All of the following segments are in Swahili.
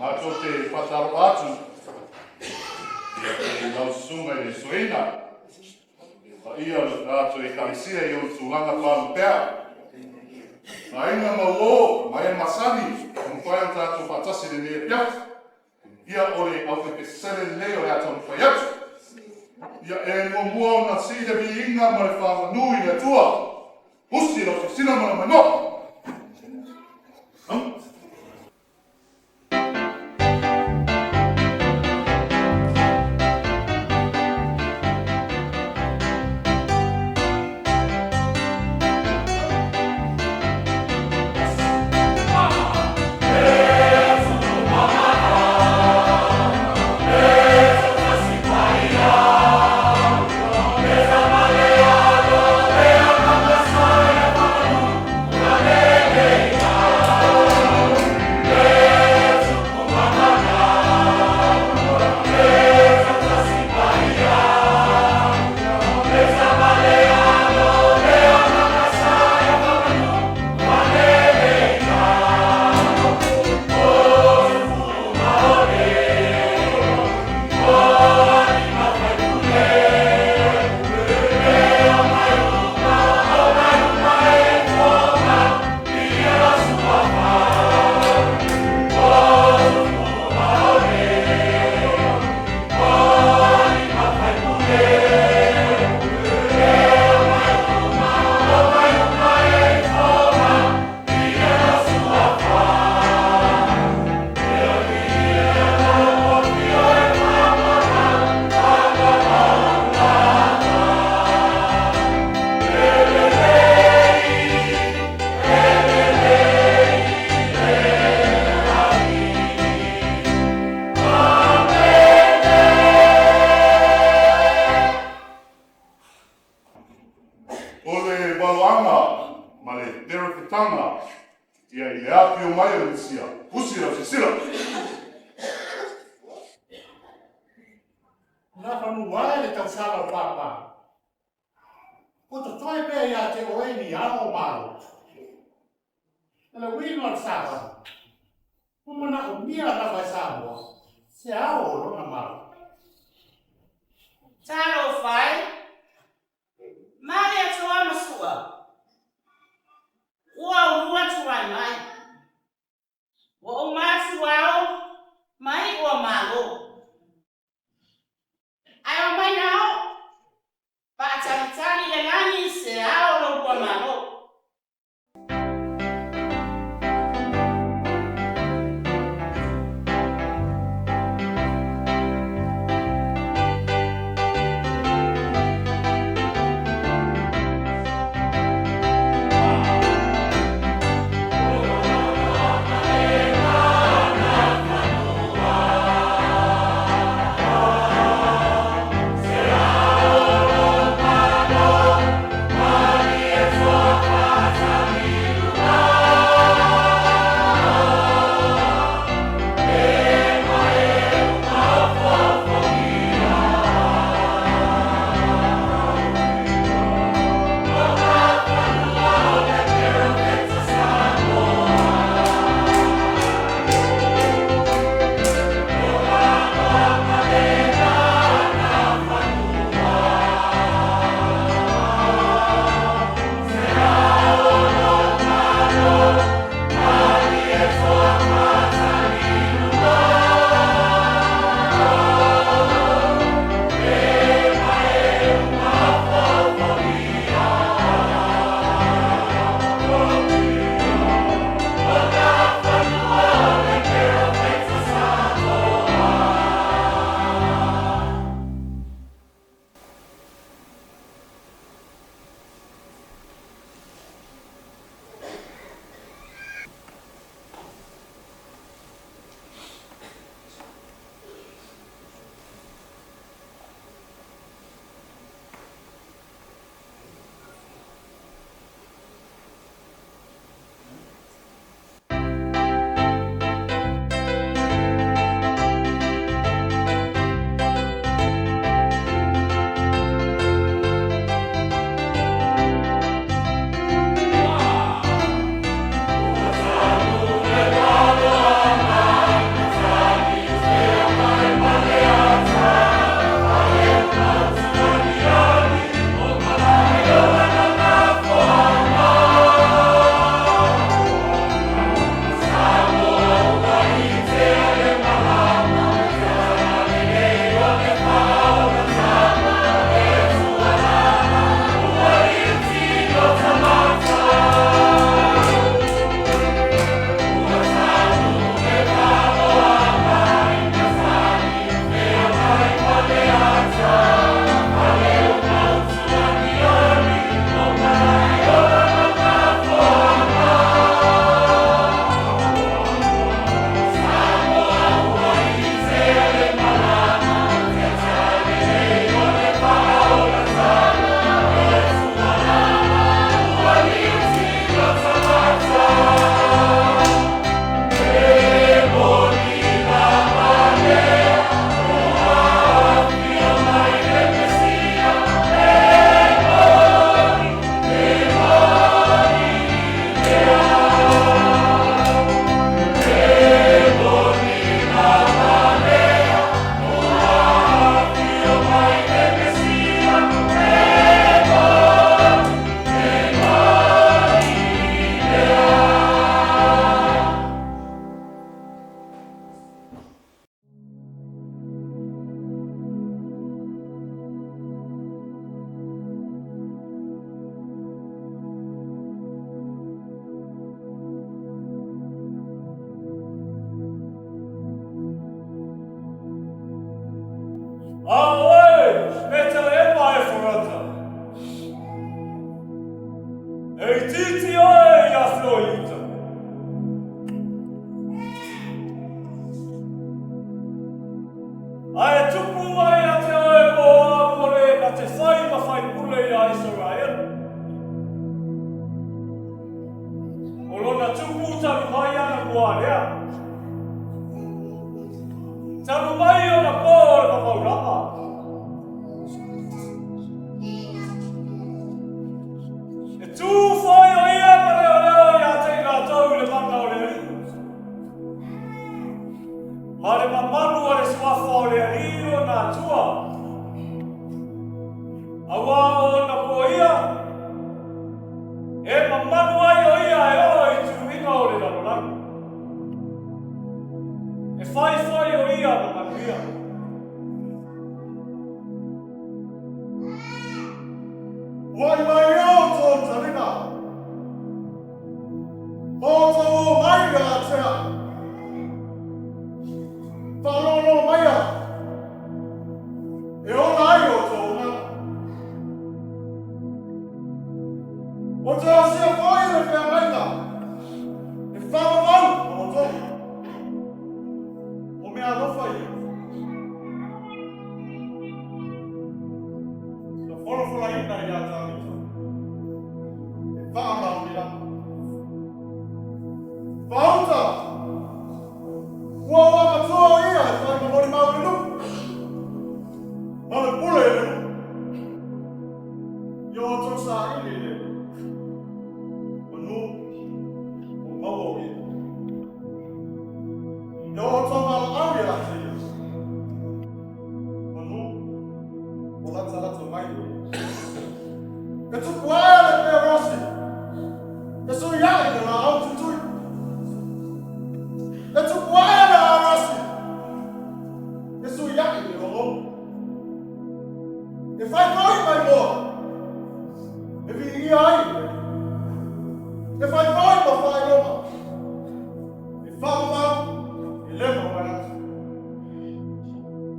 Mato te whataro atu. E lau sunga e suena. Ia atu e karisia i o tūlanga whalu pēr. Na inga mau mai masani, mwhai an tātou whatasi le nea piatu. Ia ore Aufaipese sele leo e atau mwhai atu. Ia e mua na sida vi inga mai whanganui le tua. Usi lo se sina mana mano. rata. E titi oe ia floita. Ai tupu ai a te oe mo a kore na te whai ma whai pule a Israel. O lona tupu taru mai ana kua rea. Taru mai o na kore ma maurama. E tū whai o ia ma leo leo ia te ngā tau le manga o le riu. Ma le mamaru a le swafa o le rio nā tua. Awa o na po ia. E mamaru ai o ia e o i turinga o le lalolai. E whai o ia ma manuia. Wai mai o tō tarina. O tō mai a tea. Whanono mai a. E ona ai o tō nana. O te asia whai le whea mainga. E whamamau o tō. O mea rofa ia. Ka whorofora ina i a tāmita. E whamamau ni la. Whauta. Ua waka toa ia e whai mamori mau inu. Mana pule e inu. Yo tō sa ili e. Manu. O maua o ia. Yo tō mau au ia te ia. Manu. O lata mai o ia. E tuku aia le pia rosi. E sui iai e la au tutui. E tuku aia le a rosi. E sui iai e la au. E whai koi mai moa. E vi ia ai. E whai koi ma whai roma. E whamau. E lema mai atu.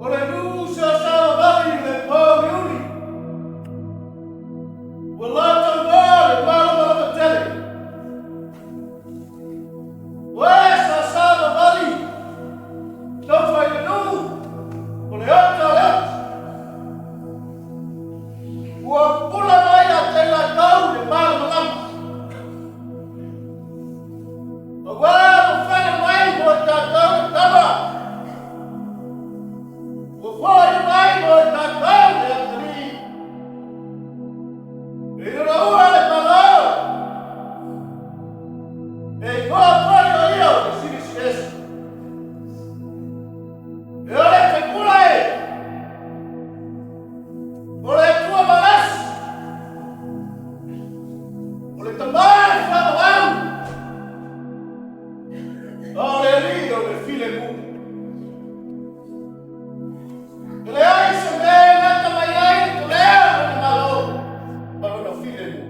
O le nusa sa vali le pōriuni. O lata ngā le pālamata tele. O esa sa vali. Tau whai le nu. O le ata le atu. Ua pula mai a te la kau le pālamata. O wāra whana mai mo ta kau le tama. O whai mai mo ta kau le atari. E ura ua le palau. E koa whai o ia o te sirisi esa. E ole te kula e. O le tua malas. O le tamai whamau. O le rio le file mu. E le ai se me nata mai ai tu lea le malo. Malo na file mu.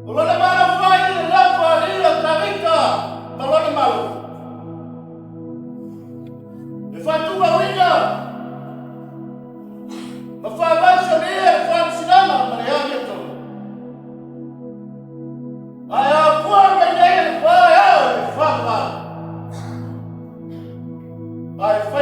O le malo fai le lampa ria tavika. Malo le malo. E fai tua winga. Ma fa avanza mia e fa sinama ma le ame to. Ai a qua me nei e fa e fa. Ai fa